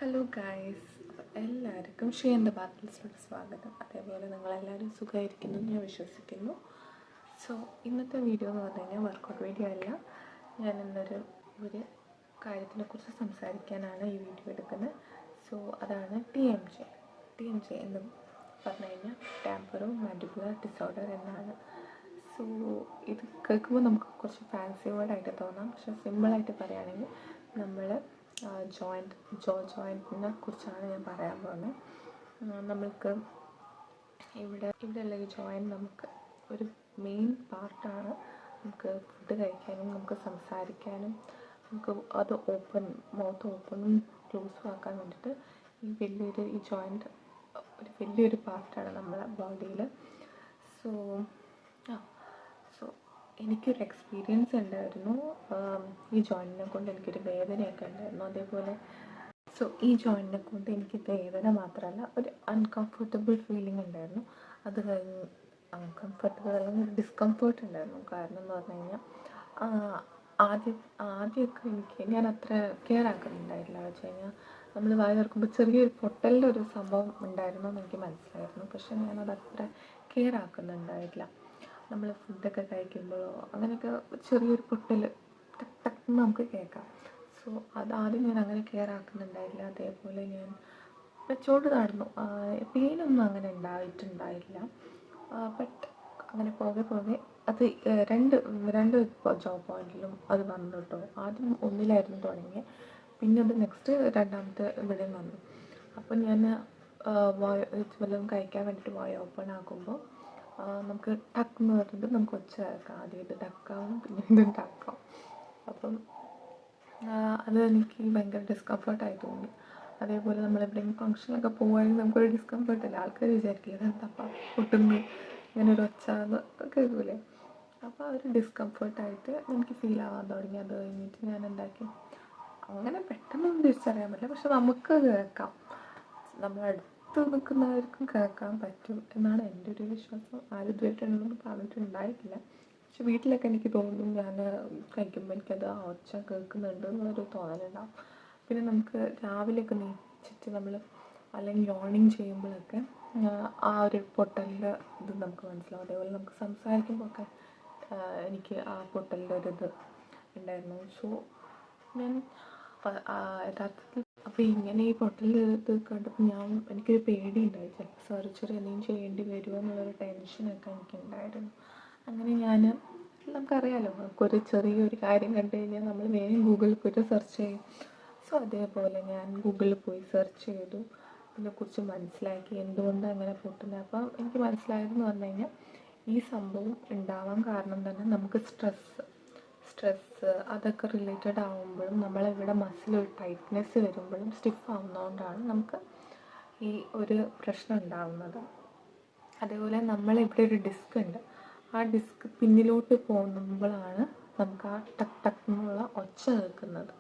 Hello guys, എല്ലാവർക്കും ഷെയറിൻ്റെ ബാറ്റിൽസിലോട്ട് സ്വാഗതം. അതേപോലെ നിങ്ങളെല്ലാവരും സുഖമായിരിക്കുന്നു ഞാൻ വിശ്വസിക്കുന്നു. സോ ഇന്നത്തെ വീഡിയോ എന്ന് പറഞ്ഞു കഴിഞ്ഞാൽ വർക്കൗട്ട് വീഡിയോ അല്ല. ഞാൻ ഒരു കാര്യത്തിനെക്കുറിച്ച് സംസാരിക്കാനാണ് ഈ വീഡിയോ എടുക്കുന്നത്. സോ അതാണ് TMJ. TMJ എന്ന് പറഞ്ഞു കഴിഞ്ഞാൽ ടാമ്പറോ മാൻഡിബുലർ ഡിസോർഡർ എന്നാണ്. സോ ഇത് കേൾക്കുമ്പോൾ നമുക്ക് കുറച്ച് ഫാൻസി വേർഡായിട്ട് തോന്നാം. പക്ഷേ സിമ്പിളായിട്ട് പറയുകയാണെങ്കിൽ നമ്മൾ ജോ ജോയിൻറ്റിനെ കുറിച്ചാണ് ഞാൻ പറയാൻ പോകുന്നത്. നമ്മൾക്ക് ഇവിടെയുള്ള ഈ ജോയിൻറ്റ് നമുക്ക് ഒരു മെയിൻ പാർട്ടാണ്. നമുക്ക് ഫുഡ് കഴിക്കാനും നമുക്ക് സംസാരിക്കാനും നമുക്ക് അത് മൗത്ത് ഓപ്പണും ക്ലോസും ആക്കാൻ വേണ്ടിയിട്ട് ഈ ജോയിൻറ്റ് ഒരു വലിയൊരു പാർട്ടാണ് നമ്മുടെ ബോഡിയിൽ. സോ സോ എനിക്കൊരു എക്സ്പീരിയൻസ് ഉണ്ടായിരുന്നു. ഈ ജോയിൻറ്റിനെ കൊണ്ട് എനിക്കൊരു വേദനയൊക്കെ ഉണ്ടായിരുന്നു. അതേപോലെ ഈ ജോയിൻറ്റിനെ കൊണ്ട് എനിക്ക് വേദന മാത്രമല്ല, ഒരു അൺകംഫർട്ടബിൾ ഫീലിംഗ് ഉണ്ടായിരുന്നു. അത് കഴിഞ്ഞ് അൺകംഫർട്ടബിൾ അല്ലെങ്കിൽ ഡിസ്കംഫേർട്ട് ഉണ്ടായിരുന്നു. കാരണം എന്ന് പറഞ്ഞു കഴിഞ്ഞാൽ ആദ്യമൊക്കെ ഞാൻ അത്ര കെയർ ആക്കുന്നുണ്ടായില്ല. വെച്ച് കഴിഞ്ഞാൽ നമ്മൾ വായ തുറക്കുമ്പോൾ ചെറിയൊരു പൊട്ടലിൻ്റെ ഒരു സംഭവം ഉണ്ടായിരുന്നു എന്ന് എനിക്ക് മനസ്സിലായിരുന്നു. പക്ഷേ ഞാനത് അത്ര കെയർ ആക്കുന്നുണ്ടായില്ല. നമ്മൾ ഫുഡൊക്കെ കഴിക്കുമ്പോഴോ അങ്ങനെയൊക്കെ ചെറിയൊരു പൊട്ടൽ ടക്ക് ടക്ക് നമുക്ക് കേൾക്കാം. സോ അതാദ്യം ഞാൻ അങ്ങനെ കെയർ ആക്കുന്നുണ്ടായില്ല. അതേപോലെ ഞാൻ വെച്ചോണ്ട് നടന്നു. പെയിനൊന്നും അങ്ങനെ ഉണ്ടായിട്ടില്ല. ബട്ട് അങ്ങനെ പോകെ അത് രണ്ട് ജോ പോയിൻറ്റിലും അത് വന്നു കേട്ടോ. ആദ്യം ഒന്നിലായിരുന്നു തുടങ്ങിയത്, പിന്നെ അത് നെക്സ്റ്റ് രണ്ടാമത്തെ ഇവിടെയും വന്നു. അപ്പോൾ ഞാൻ വല്ലതും കഴിക്കാൻ വേണ്ടിയിട്ട് വായ ഓപ്പൺ ആക്കുമ്പോൾ നമുക്ക് ടക്ക് എന്ന് പറഞ്ഞിട്ട് നമുക്ക് ഒച്ച കേൾക്കാം. ആദ്യം ഇത് ടക്കാവും, പിന്നെ ഇതും ടക്കാവും. അപ്പം അത് എനിക്ക് ഭയങ്കര ഡിസ്കംഫർട്ടായി തോന്നി. അതേപോലെ നമ്മളെവിടെയെങ്കിലും ഫംഗ്ഷനൊക്കെ പോകുകയാണെങ്കിൽ നമുക്കൊരു ഡിസ്കംഫർട്ടില്ല. ആൾക്കാർ വിചാരിക്കില്ല ഇതെന്തപ്പം പൊട്ടുന്നു, ഇങ്ങനെ ഒരു ഒച്ച കേൾക്കൂലേ. അപ്പോൾ ആ ഒരു ഡിസ്കംഫർട്ടായിട്ട് എനിക്ക് ഫീൽ ആവാൻ തുടങ്ങി. അത് കഴിഞ്ഞിട്ട് ഞാൻ എന്താക്കി, അങ്ങനെ പെട്ടെന്നൊന്നും തിരിച്ചറിയാൻ പറ്റില്ല, പക്ഷെ നമുക്ക് കേൾക്കാം, നമ്മളടുത്ത് നിൽക്കുന്നവർക്കും കേൾക്കാൻ പറ്റും എന്നാണ് എൻ്റെ ഒരു വിശ്വാസം. ആരും ഇതുവരെ എന്നൊന്നും പറഞ്ഞിട്ടുണ്ടായിട്ടില്ല. പക്ഷെ വീട്ടിലൊക്കെ എനിക്ക് തോന്നും, ഞാൻ കഴിക്കുമ്പോൾ എനിക്കത് ഒച്ച കേൾക്കുന്നുണ്ട് എന്നുള്ളൊരു തോന്നലുണ്ടാവും. പിന്നെ നമുക്ക് രാവിലെയൊക്കെ നീച്ചിട്ട് നമ്മൾ അല്ലെങ്കിൽ യോണിങ് ചെയ്യുമ്പോഴൊക്കെ ആ ഒരു പൊട്ടലിൻ്റെ ഇത് നമുക്ക് മനസ്സിലാവും. അതേപോലെ നമുക്ക് സംസാരിക്കുമ്പോൾ ഒക്കെ എനിക്ക് ആ പൊട്ടലിൻ്റെ ഒരിത് ഉണ്ടായിരുന്നു. സോ ഞാൻ യഥാർത്ഥത്തിൽ അപ്പോൾ ഇങ്ങനെ ഈ പൊട്ടൽ ഇത് കണ്ടപ്പോൾ എനിക്കൊരു പേടിയുണ്ടായി, ചിലപ്പോൾ സർജറി എന്തെങ്കിലും ചെയ്യേണ്ടി വരുമോ എന്നുള്ളൊരു ടെൻഷനൊക്കെ എനിക്കുണ്ടായിരുന്നു. അങ്ങനെ നമുക്കറിയാമല്ലോ, നമുക്കൊരു ചെറിയൊരു കാര്യം കണ്ടു കഴിഞ്ഞാൽ നമ്മൾ വേഗം ഗൂഗിളിൽ പോയിട്ട് സെർച്ച് ചെയ്യും. സോ അതേപോലെ ഞാൻ ഗൂഗിളിൽ പോയി സെർച്ച് ചെയ്തു, ഇതിനെക്കുറിച്ച് മനസ്സിലാക്കി എന്തുകൊണ്ടാണ് അങ്ങനെ പൊട്ടുന്നത്. അപ്പം എനിക്ക് മനസ്സിലായതെന്ന് പറഞ്ഞു കഴിഞ്ഞാൽ ഈ സംഭവം ഉണ്ടാവാൻ കാരണം തന്നെ നമുക്ക് സ്ട്രെസ്സ് അതൊക്കെ റിലേറ്റഡ് ആകുമ്പോഴും നമ്മളിവിടെ മസിൽ ഒരു ടൈറ്റ്നെസ് വരുമ്പോഴും സ്റ്റിഫ് ആവുന്നതുകൊണ്ടാണ് നമുക്ക് ഈ ഒരു പ്രശ്നം ഉണ്ടാകുന്നത്. അതേപോലെ നമ്മളിവിടെ ഒരു ഡിസ്ക് ഉണ്ട്, ആ ഡിസ്ക് പിന്നിലോട്ട് പോകുമ്പോഴാണ് നമുക്ക് ആ ടക്ക് ടക്ക് എന്നുള്ള ഒച്ച കേൾക്കുന്നത്.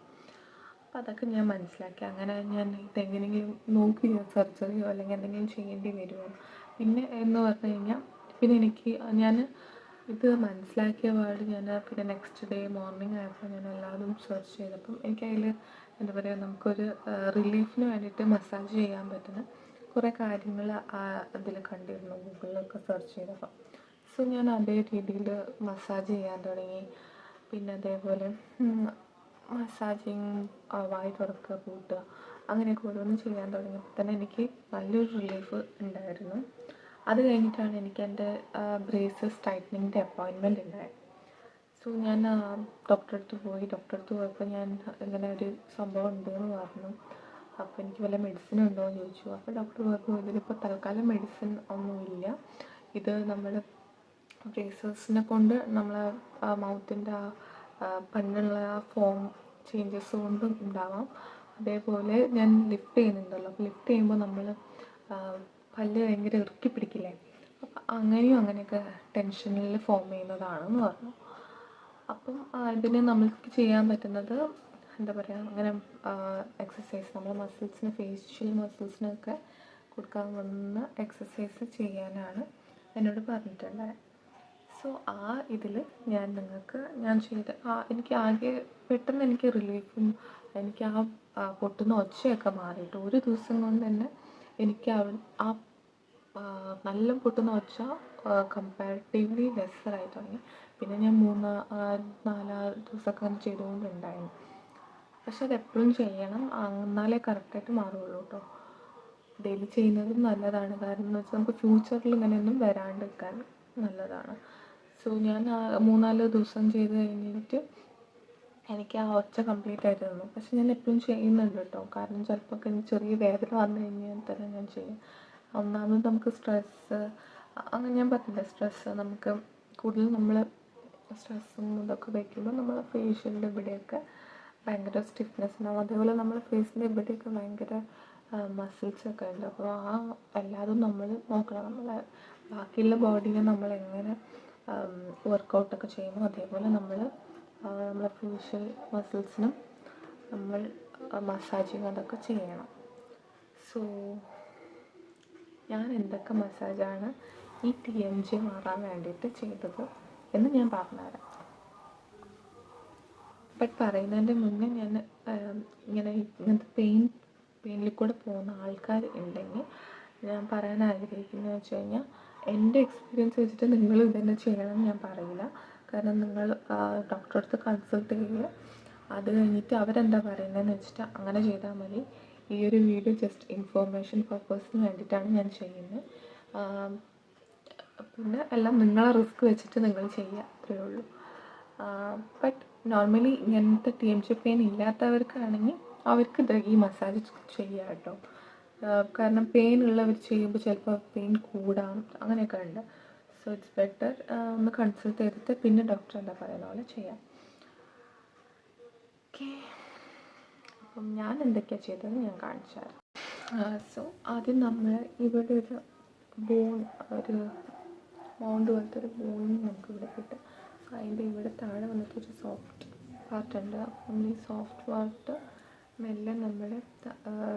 അപ്പം അതൊക്കെ ഞാൻ മനസ്സിലാക്കി. അങ്ങനെ ഞാൻ ഇതെങ്ങനെയെങ്കിലും നോക്കി സർജറിയോ അല്ലെങ്കിൽ എന്തെങ്കിലും ചെയ്യേണ്ടി വരുമോ. പിന്നെ എന്ന് പറഞ്ഞു കഴിഞ്ഞാൽ ഞാൻ ഇത് മനസ്സിലാക്കിയ പാട് പിന്നെ നെക്സ്റ്റ് ഡേ മോർണിംഗ് ആയപ്പോൾ ഞാൻ എല്ലാതും സെർച്ച് ചെയ്തപ്പം എനിക്കതിൽ എന്താ പറയുക, നമുക്കൊരു റിലീഫിന് വേണ്ടിയിട്ട് മസാജ് ചെയ്യാൻ പറ്റുന്ന കുറേ കാര്യങ്ങൾ അതിൽ കണ്ടിരുന്നു ഗൂഗിളിലൊക്കെ സെർച്ച് ചെയ്തപ്പം. സോ ഞാൻ അതേ രീതിയിൽ മസാജ് ചെയ്യാൻ തുടങ്ങി. പിന്നെ അതേപോലെ മസാജിങ്, വായ് തുറക്കുക, പൂട്ടുക, അങ്ങനെയൊക്കെ ഓരോന്നും ചെയ്യാൻ തുടങ്ങിയപ്പോൾ തന്നെ എനിക്ക് നല്ലൊരു റിലീഫ് ഉണ്ടായിരുന്നു. അത് കഴിഞ്ഞിട്ടാണ് എനിക്ക് എൻ്റെ ബ്രേസസ് ടൈറ്റനിങ്ങിൻ്റെ അപ്പോയിൻമെൻറ്റ് ഉണ്ടായത്. സോ ഞാൻ ഡോക്ടറെ അടുത്ത് പോയപ്പോൾ ഞാൻ ഇങ്ങനെ ഒരു സംഭവം ഉണ്ടെന്ന് പറഞ്ഞു. അപ്പോൾ എനിക്ക് വല്ല മെഡിസിൻ ഉണ്ടോ എന്ന് ചോദിച്ചു. അപ്പോൾ ഡോക്ടർ പറഞ്ഞു, ഇതിലിപ്പോൾ തൽക്കാലം മെഡിസിൻ ഒന്നുമില്ല, ഇത് നമ്മൾ ബ്രേസസിനെ കൊണ്ട് നമ്മളെ മൗത്തിൻ്റെ പണ്ടുള്ള ആ ഫോം ചേഞ്ചസ് കൊണ്ടും ഉണ്ടാവാം. അതേപോലെ ഞാൻ ലിഫ്റ്റ് ചെയ്യുന്നുണ്ടല്ലോ, അപ്പോൾ ലിഫ്റ്റ് ചെയ്യുമ്പോൾ നമ്മൾ പല്ല് ഭയങ്കര ഇറുക്കി പിടിക്കില്ലേ, അപ്പം അങ്ങനെയൊക്കെ ടെൻഷനിൽ ഫോം ചെയ്യുന്നതാണെന്ന് പറഞ്ഞു. അപ്പം ഇതിന് നമ്മൾക്ക് ചെയ്യാൻ പറ്റുന്നത് എന്താ പറയുക, അങ്ങനെ എക്സസൈസ് നമ്മുടെ മസിൽസിന്, ഫേഷ്യൽ മസിൽസിനൊക്കെ കൊടുക്കാവുന്ന എക്സസൈസ് ചെയ്യാനാണ് എന്നോട് പറഞ്ഞിട്ടുണ്ടായത്. സോ ഇതിൽ ഞാൻ ചെയ്ത എനിക്ക് ആകെ പെട്ടെന്ന് എനിക്ക് റിലീഫും എനിക്ക് പൊട്ടുന്ന ഒച്ചയൊക്കെ മാറിയിട്ട് ഒരു ദിവസം കൊണ്ട് തന്നെ എനിക്ക് ആ നല്ല പൊട്ടുന്ന ഒച്ച കമ്പാരിറ്റീവ്ലി ലെസ്സറായി തുടങ്ങി. പിന്നെ ഞാൻ 4 ദിവസമൊക്കെ അങ്ങനെ ചെയ്തുകൊണ്ടുണ്ടായിരുന്നു. പക്ഷെ അതെപ്പോഴും ചെയ്യണം, എന്നാലേ കറക്റ്റായിട്ട് മാറുള്ളൂ കേട്ടോ. ഡെയിലി ചെയ്യുന്നതും നല്ലതാണ്, കാരണം എന്ന് വെച്ചാൽ നമുക്ക് ഫ്യൂച്ചറിൽ ഇങ്ങനെയൊന്നും വരാണ്ടിരിക്കാൻ നല്ലതാണ്. സോ ഞാൻ 3-4 ദിവസം ചെയ്ത് കഴിഞ്ഞിട്ട് എനിക്ക് ആ ഒച്ച കംപ്ലീറ്റ് ആയിട്ട് തന്നു. പക്ഷെ ഞാൻ എപ്പോഴും ചെയ്യുന്നുണ്ട് കേട്ടോ, കാരണം ചിലപ്പോൾ ചെറിയ വേദന വന്നു കഴിഞ്ഞാൽ തന്നെ ഞാൻ ചെയ്യും. ഒന്നാമത് നമുക്ക് സ്ട്രെസ്സ്, അങ്ങനെ ഞാൻ പറഞ്ഞില്ല, സ്ട്രെസ്സ് നമുക്ക് കൂടുതൽ നമ്മൾ സ്ട്രെസ്സും ഇതൊക്കെ വയ്ക്കുമ്പോൾ നമ്മൾ ഫേഷ്യലിൻ്റെ ഇവിടെയൊക്കെ ഭയങ്കര സ്റ്റിഫ്നെസ് ഉണ്ടാവും. അതേപോലെ നമ്മുടെ ഫേസിൻ്റെ ഇവിടെയൊക്കെ ഭയങ്കര മസിൽസൊക്കെ ഉണ്ട്. അപ്പോൾ എല്ലാതും നമ്മൾ നോക്കണം. നമ്മളെ ബാക്കിയുള്ള ബോഡിയെ നമ്മളെങ്ങനെ വർക്കൗട്ടൊക്കെ ചെയ്യുന്നു അതേപോലെ നമ്മളെ ഫേഷ്യൽ മസിൽസിനും നമ്മൾ മസാജിങ് അതൊക്കെ ചെയ്യണം. സോ ഞാൻ എന്തൊക്കെ മസാജാണ് ഈ TMJ മാറാൻ വേണ്ടിയിട്ട് ചെയ്തത് എന്ന് ഞാൻ പറഞ്ഞുതരാം. ബട്ട് പറയുന്നതിൻ്റെ മുന്നേ ഞാൻ ഇങ്ങനത്തെ പെയിനിൽ കൂടെ പോകുന്ന ആൾക്കാർ ഉണ്ടെങ്കിൽ ഞാൻ പറയാൻ ആഗ്രഹിക്കുന്നത് വെച്ച് കഴിഞ്ഞാൽ, എൻ്റെ എക്സ്പീരിയൻസ് വെച്ചിട്ട് നിങ്ങൾ ഇതന്നെ ചെയ്യണം ഞാൻ പറയില്ല. കാരണം നിങ്ങൾ ഡോക്ടറെ അടുത്ത് കൺസൾട്ട് ചെയ്യുക, അത് കഴിഞ്ഞിട്ട് അവരെന്താ പറയുന്നതെന്ന് വെച്ചിട്ട് അങ്ങനെ ചെയ്താൽ മതി. ഈ ഒരു വീഡിയോ ജസ്റ്റ് ഇൻഫോർമേഷൻ പർപ്പസിന് വേണ്ടിയിട്ടാണ് ഞാൻ ചെയ്യുന്നത്. പിന്നെ എല്ലാം നിങ്ങളെ റിസ്ക് വെച്ചിട്ട് നിങ്ങൾ ചെയ്യുക, അത്രയേ ഉള്ളൂ. ബട്ട് നോർമലി ഇങ്ങനത്തെ TMJ പെയിൻ ഇല്ലാത്തവർക്കാണെങ്കിൽ അവർക്ക് ഈ മസാജ് ചെയ്യുക കേട്ടോ. കാരണം പെയിൻ ഉള്ളവർ ചെയ്യുമ്പോൾ ചിലപ്പോൾ പെയിൻ കൂടാം, അങ്ങനെയൊക്കെ ഉണ്ട്. സോ ഇറ്റ്സ് ബെറ്റർ ഒന്ന് കൺസൾട്ട് ചെയ്തിട്ട് പിന്നെ ഡോക്ടർ എന്താ പറയുന്ന പോലെ ചെയ്യാം. ഓക്കെ, അപ്പം ഞാൻ എന്തൊക്കെയാണ് ചെയ്തതെന്ന് ഞാൻ കാണിച്ചു തരാം. സോ ആദ്യം നമ്മൾ ഇവിടെ ഒരു മൗണ്ട് പോലത്തെ ഒരു ബോൺ നമുക്ക് ഇവിടെ കിട്ടും. അതിൻ്റെ ഇവിടെ താഴെ വന്നിട്ടൊരു സോഫ്റ്റ് പാർട്ടുണ്ട്. അപ്പം ഈ സോഫ്റ്റ് പാർട്ട് മെല്ലെ നമ്മൾ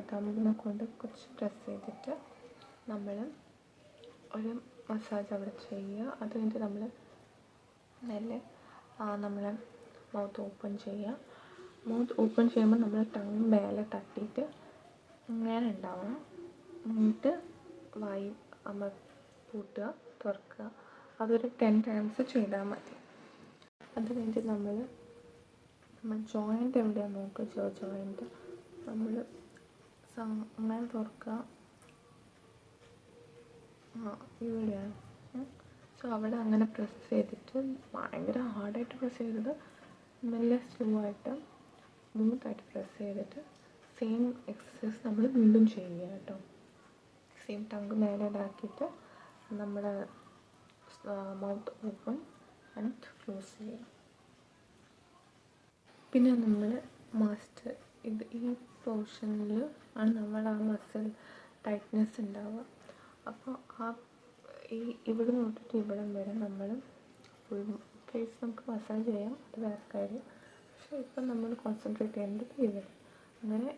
തമ്പിനെ കൊണ്ട് കുറച്ച് പ്രസ് ചെയ്തിട്ട് നമ്മൾ ഒരു മസാജ് അവിടെ ചെയ്യുക. അത് കഴിഞ്ഞിട്ട് നമ്മൾ മെല്ലെ നമ്മളെ മൗത്ത് ഓപ്പൺ ചെയ്യുക. മൗത്ത് ഓപ്പൺ ചെയ്യുമ്പോൾ നമ്മൾ ടങ് മേലെ തട്ടിയിട്ട് ഇങ്ങനെ ഉണ്ടാവണം. എന്നിട്ട് വായി പൂട്ടുക, തുറക്കുക. അതൊരു 10 times ചെയ്താൽ മതി. അത് കഴിഞ്ഞിട്ട് നമ്മൾ ജോയിൻ്റ് എവിടെയാണ് നോക്കുക, ജോയിൻ്റ് നമ്മൾ അങ്ങനെ തുറക്കുക. ഇവിടെയാണ്. സോ അവിടെ അങ്ങനെ പ്രസ് ചെയ്തിട്ട് ഭയങ്കര ഹാർഡായിട്ട് പ്രസ് ചെയ്തത്, മെല്ലെ സ്ലോ ആയിട്ട് സ്മൂത്തായിട്ട് പ്രസ് ചെയ്തിട്ട് സെയിം എക്സസൈസ് നമ്മൾ വീണ്ടും ചെയ്യുക കേട്ടോ. സെയിം ടങ്ക് മേലെ ഇതാക്കിയിട്ട് നമ്മുടെ മൗത്ത് ഓപ്പൺ ആൻഡ് ക്ലോസ് ചെയ്യുക. പിന്നെ നമ്മൾ ഈ പോർഷനിൽ ആണ് നമ്മൾ ആ മസിൽ ടൈറ്റ്നെസ് ഉണ്ടാവുക. അപ്പോൾ ഇവിടെ നോക്കിയിട്ട് ഇവിടം വരെ നമ്മൾ ഫുൾ ഫേസ് നമുക്ക് മസാജ് ചെയ്യാം, അത് വേറെ കാര്യം. പക്ഷേ ഇപ്പം നമ്മൾ കോൺസെൻട്രേറ്റ് ചെയ്യേണ്ടത് ഇവിടെ. അങ്ങനെ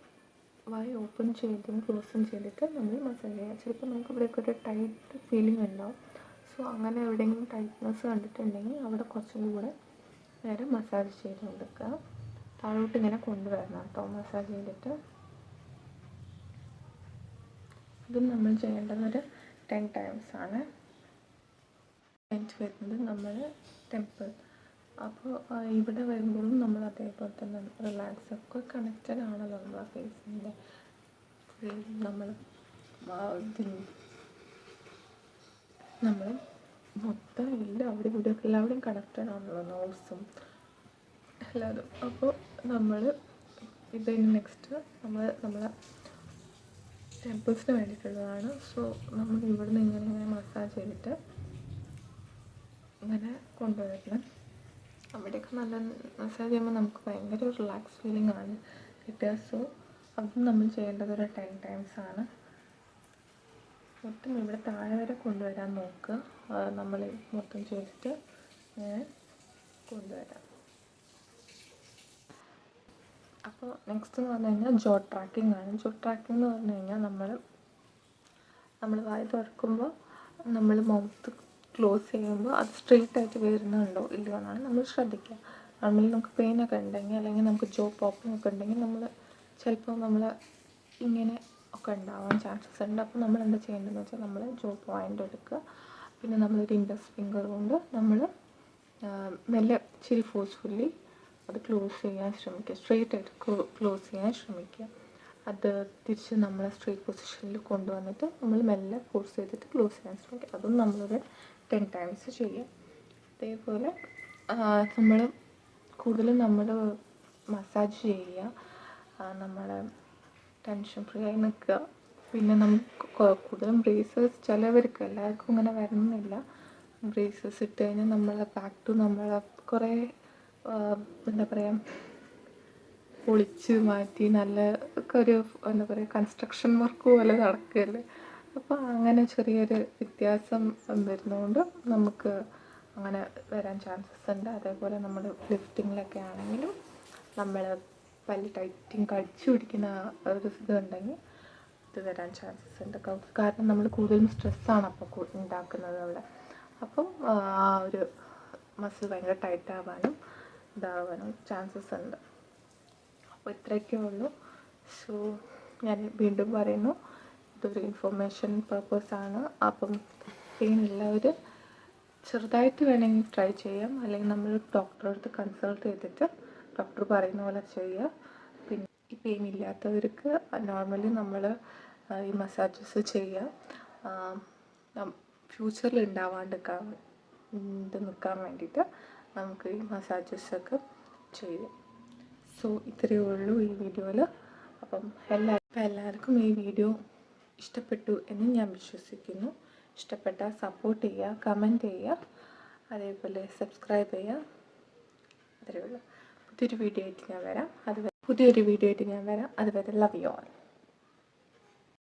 വായ ഓപ്പൺ ചെയ്തും ക്ലോസും ചെയ്തിട്ട് നമ്മൾ മസാജ് ചെയ്യാം. ചിലപ്പോൾ നമുക്ക് ഇവിടെയൊക്കെ ഒരു ടൈറ്റ് ഫീലിംഗ് ഉണ്ടാവും. സോ അങ്ങനെ എവിടെയെങ്കിലും ടൈറ്റ്നെസ് കണ്ടിട്ടുണ്ടെങ്കിൽ അവിടെ കുറച്ചും കൂടെ നേരം മസാജ് ചെയ്ത് കൊടുക്കുക. താഴോട്ട് ഇങ്ങനെ കൊണ്ടുവരണം കേട്ടോ മസാജ് ചെയ്തിട്ട്. ഇതും നമ്മൾ ചെയ്യേണ്ടത് ഒരു 10 times ആണ്. വരുന്നത് നമ്മൾ ടെമ്പിൾ. അപ്പോൾ ഇവിടെ വരുമ്പോഴും നമ്മൾ അതേപോലെ തന്നെ റിലാക്സ് ഒക്കെ കണക്റ്റഡ് ആണല്ലോ നമ്മൾ ആ ഫേസിൻ്റെ നമ്മൾ മൊത്തം എല്ലാം അവിടെ ഇവിടെ എല്ലാവരുടെയും കണക്റ്റഡ് ആണല്ലോ, നോട്ട്സും എല്ലാതും. അപ്പോൾ നമ്മൾ ഇതിന് നെക്സ്റ്റ് നമ്മളെ ടെമ്പിൾസിന് വേണ്ടിയിട്ടുള്ളതാണ്. സോ നമ്മൾ ഇവിടുന്ന് ഇങ്ങനെ മസാജ് ചെയ്തിട്ട് ഇങ്ങനെ കൊണ്ടുവരണം. അവിടെയൊക്കെ നല്ല മസാജ് ചെയ്യുമ്പോൾ നമുക്ക് ഭയങ്കര റിലാക്സ് ഫീലിംഗ് ആണ് കിട്ടുക. സോ അതും നമ്മൾ ചെയ്യേണ്ടത് ഒരു 10 times ആണ്. മൊത്തം ഇവിടെ താഴെ വരെ കൊണ്ടുവരാൻ നോക്കുക. നമ്മൾ മൊത്തം ചെയ്തിട്ട് ഇങ്ങനെ കൊണ്ടുവരാം. അപ്പോൾ നെക്സ്റ്റ് എന്ന് പറഞ്ഞു കഴിഞ്ഞാൽ ജോ ട്രാക്കിംഗ് ആണ്. ജോ ട്രാക്കിംഗ് എന്ന് പറഞ്ഞു കഴിഞ്ഞാൽ നമ്മൾ വായ തുറക്കുമ്പോൾ നമ്മൾ മൗത്ത് ക്ലോസ് ചെയ്യുമ്പോൾ അത് സ്ട്രെയിറ്റ് ആയിട്ട് വരുന്നുണ്ടോ ഇല്ലയോ എന്നാണ് നമ്മൾ ശ്രദ്ധിക്കുക. നോർമലി നമുക്ക് പെയിനൊക്കെ ഉണ്ടെങ്കിൽ അല്ലെങ്കിൽ നമുക്ക് ജോ പോപ്പിംഗ് ഒക്കെ ഉണ്ടെങ്കിൽ നമ്മൾ ചിലപ്പോൾ നമ്മൾ ഇങ്ങനെ ഒക്കെ ഉണ്ടാവാൻ ചാൻസസ് ഉണ്ട്. അപ്പോൾ നമ്മൾ എന്താ ചെയ്യേണ്ടതെന്ന് വെച്ചാൽ നമ്മൾ ജോ പോയിൻ്റ് എടുക്കുക. പിന്നെ നമ്മളൊരു ഇൻഡെക്സ് ഫിംഗർ കൊണ്ട് നമ്മൾ മെല്ലെ ഇച്ചിരി ഫോഴ്സ്ഫുള്ളി അത് ക്ലോസ് ചെയ്യാൻ ശ്രമിക്കുക. സ്ട്രെയിറ്റ് ആയിട്ട് ക്ലോസ് ചെയ്യാൻ ശ്രമിക്കുക. അത് തിരിച്ച് നമ്മളെ സ്ട്രെയിറ്റ് പൊസിഷനിൽ കൊണ്ടുവന്നിട്ട് നമ്മൾ മെല്ലെ ഫോഴ്സ് ചെയ്തിട്ട് ക്ലോസ് ചെയ്യാൻ ശ്രമിക്കുക. അതും നമ്മളൊരു 10 times ചെയ്യുക. അതേപോലെ നമ്മൾ കൂടുതലും നമ്മൾ മസാജ് ചെയ്യുക. നമ്മൾ ടെൻഷൻ ഫ്രീ ആയി നിൽക്കുക. പിന്നെ നമുക്ക് കൂടുതലും ബ്രേസസ് ചിലവർക്ക്, എല്ലാവർക്കും ഇങ്ങനെ വരണമെന്നില്ല. ബ്രേസസ് ഇട്ട് കഴിഞ്ഞാൽ നമ്മളെ ബാക്ക് ടു നമ്മളെ കുറേ എന്താ പറയുക പൊളിച്ച് മാറ്റി നല്ല ഒക്കെ ഒരു എന്താ പറയുക കൺസ്ട്രക്ഷൻ വർക്ക് പോലെ നടക്കുകയല്ലേ. അപ്പോൾ അങ്ങനെ ചെറിയൊരു വ്യത്യാസം വരുന്നതുകൊണ്ട് നമുക്ക് അങ്ങനെ വരാൻ ചാൻസസ് ഉണ്ട്. അതേപോലെ നമ്മൾ ലിഫ്റ്റിങ്ങിലൊക്കെ ആണെങ്കിലും നമ്മൾ പല്ല് ടൈറ്റിങ് കടിച്ചു പിടിക്കുന്ന ഒരു ഇതുണ്ടെങ്കിൽ ഇത് വരാൻ ചാൻസസ് ഉണ്ട്. കാരണം നമ്മൾ കൂടുതലും സ്ട്രെസ്സാണ് അപ്പോൾ ഉണ്ടാക്കുന്നത് അവിടെ. അപ്പം ആ ഒരു മസിൽ ഭയങ്കര ടൈറ്റ് ആവാനും ഇതാവാനും ചാൻസസ് ഉണ്ട്. അപ്പോൾ ഇത്രയൊക്കെ ഉള്ളൂ. സോ ഞാൻ വീണ്ടും പറയുന്നു, ഇതൊരു ഇൻഫോർമേഷൻ പർപ്പസാണ്. അപ്പം പെയിൻ ഉള്ളവർ ചെറുതായിട്ട് വേണമെങ്കിൽ ട്രൈ ചെയ്യാം. അല്ലെങ്കിൽ നമ്മൾ ഡോക്ടറെ അടുത്ത് കൺസൾട്ട് ചെയ്തിട്ട് ഡോക്ടർ പറയുന്ന പോലെ ചെയ്യുക. പിന്നെ ഈ പെയിൻ ഇല്ലാത്തവർക്ക് നോർമലി നമ്മൾ ഈ മസാജസ് ചെയ്യുക. ഫ്യൂച്ചറിൽ ഉണ്ടാവാണ്ടിരിക്കാൻ നിൽക്കാൻ വേണ്ടിയിട്ട് നമുക്ക് ഈ മസാജസൊക്കെ ചെയ്യും. സോ ഇത്രയേ ഉള്ളൂ ഈ വീഡിയോയിൽ. അപ്പം എല്ലാവർക്കും ഈ വീഡിയോ ഇഷ്ടപ്പെട്ടു എന്ന് ഞാൻ വിശ്വസിക്കുന്നു. ഇഷ്ടപ്പെട്ടാൽ സപ്പോർട്ട് ചെയ്യുക, കമൻറ്റ് ചെയ്യുക, അതേപോലെ സബ്സ്ക്രൈബ് ചെയ്യുക. അത്രയേ ഉള്ളൂ. പുതിയൊരു വീഡിയോ ആയിട്ട് ഞാൻ വരാം. അതുവരെ ലവ് യു ഓൾ.